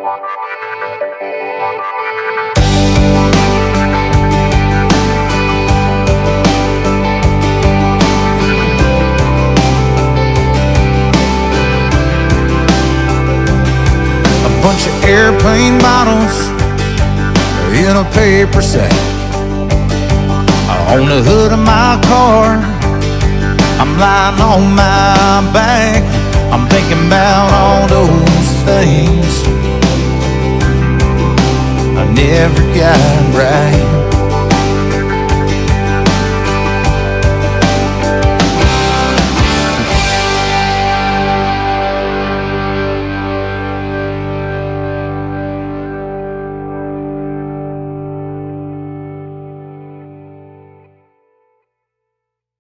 Bunch of airplane bottles in a paper sack on the hood of my car. I'm lying on my back. I'm thinking about all those things I never got right.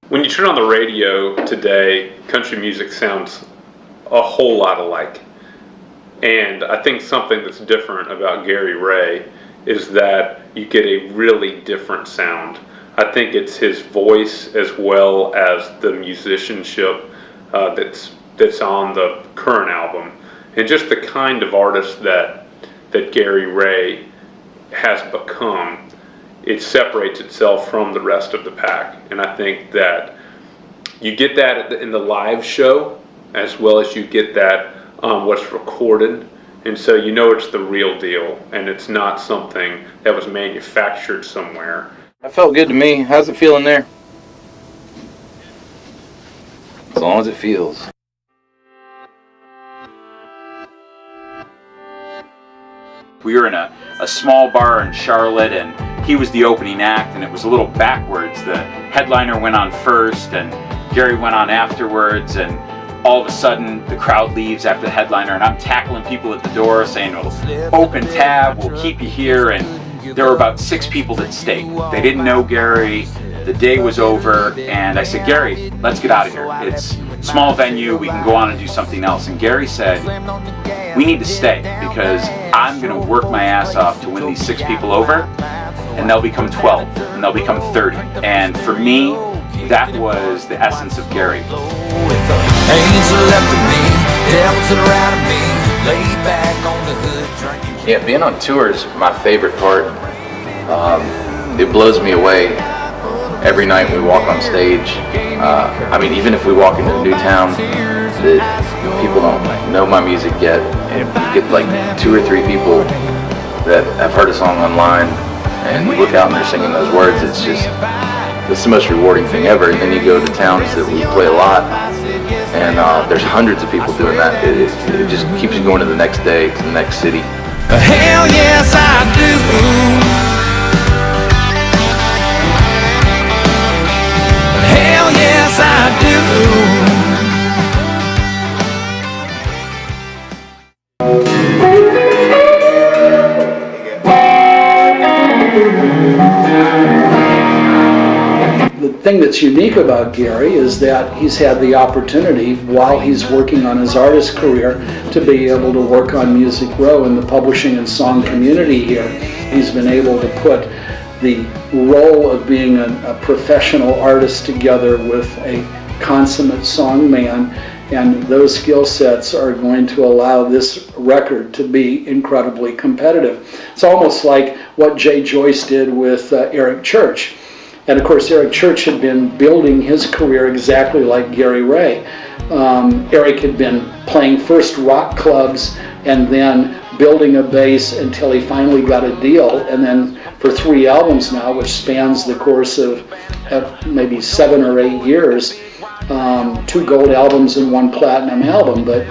When you turn on the radio today, country music sounds a whole lot alike. And I think something that's different about Gary Ray is that you get a really different sound. I think it's his voice as well as the musicianship that's on the current album. And just the kind of artist that Gary Ray has become. It separates itself from the rest of the pack, and I think that you get that in the live show as well as you get that what's recorded, and so you know it's the real deal and it's not something that was manufactured somewhere. That felt good to me. How's it feeling there? As long as it feels. We were in a small bar in Charlotte, and he was the opening act, and it was a little backwards. The headliner went on first, and Gary went on afterwards, and all of a sudden the crowd leaves after the headliner, and I'm tackling people at the door saying, "Well, open tab, we'll keep you here," and there were about 6 people that stayed. They didn't know Gary. The day was over, and I said, "Gary, let's get out of here. It's a small venue, we can go on and do something else." And Gary said, "We need to stay because I'm going to work my ass off to win these 6 people over, and they'll become 12, and they'll become 30. And for me, that was the essence of Gary. Yeah, being on tour is my favorite part. It blows me away every night we walk on stage. I mean, even if we walk into a new town that people don't know my music yet, and if you get like 2 or 3 people that have heard a song online and you look out and they're singing those words, it's the most rewarding thing ever. And then you go to towns that we play a lot, and there's hundreds of people doing that. It just keeps you going to the next day, to the next city. Hell yes, I do. Hell yes, I do. The thing that's unique about Gary is that he's had the opportunity, while he's working on his artist career, to be able to work on Music Row in the publishing and song community here. He's been able to put the role of being a professional artist together with a consummate songman, and those skill sets are going to allow this record to be incredibly competitive. It's almost like what Jay Joyce did with Eric Church. And of course, Eric Church had been building his career exactly like Gary Ray. Eric had been playing first rock clubs and then building a base until he finally got a deal. And then for 3 albums now, which spans the course of maybe 7 or 8 years, 2 gold albums and 1 platinum album. But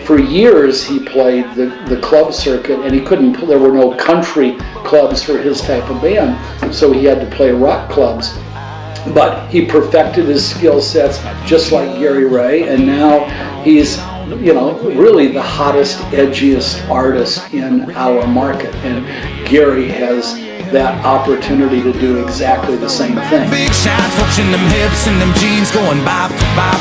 for years he played the club circuit, and he couldn't. There were no country clubs for his type of band, so he had to play rock clubs. But he perfected his skill sets just like Gary Ray, and now he's, you know, really the hottest, edgiest artist in our market, and Gary has that opportunity to do exactly the same thing. Big shots, watching them hips and them jeans going bop to bop.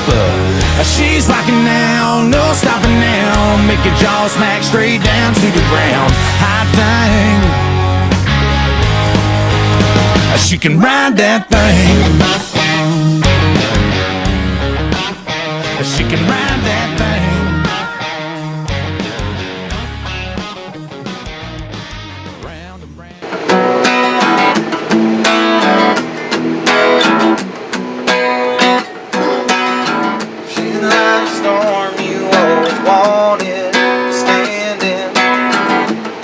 She's rocking now, no stopping now. Make your jaw smack straight down to the ground. Hot thing. She can ride that thing. She can ride that thing.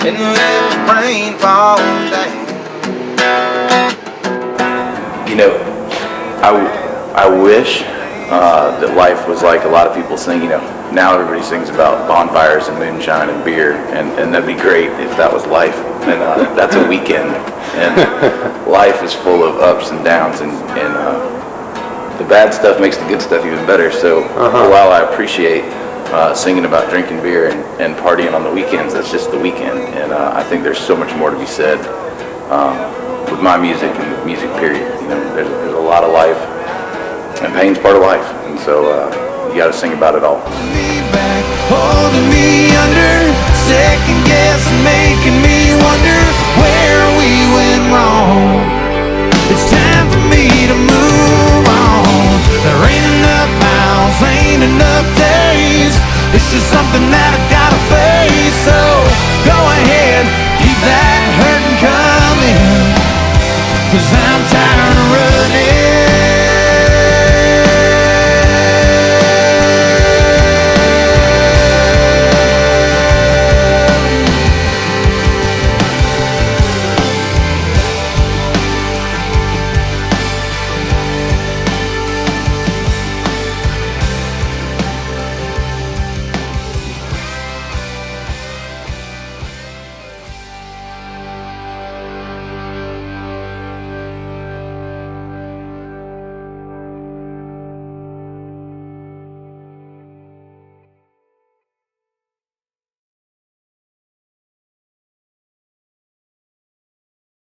and let the rain fall down. You know, I wish that life was like a lot of people sing. You know, now everybody sings about bonfires and moonshine and beer, and that'd be great if that was life. And that's a weekend, and life is full of ups and downs, and the bad stuff makes the good stuff even better. So while I appreciate singing about drinking beer and partying on the weekends, that's just the weekend. And I think there's so much more to be said with my music and with music period. You know, there's a lot of life, and pain's part of life, and so you got to sing about it all. Me back, holding me under, second guessing, making me wonder where we went wrong. It's time for me to move on. There ain't enough miles, ain't enough days. It's just something that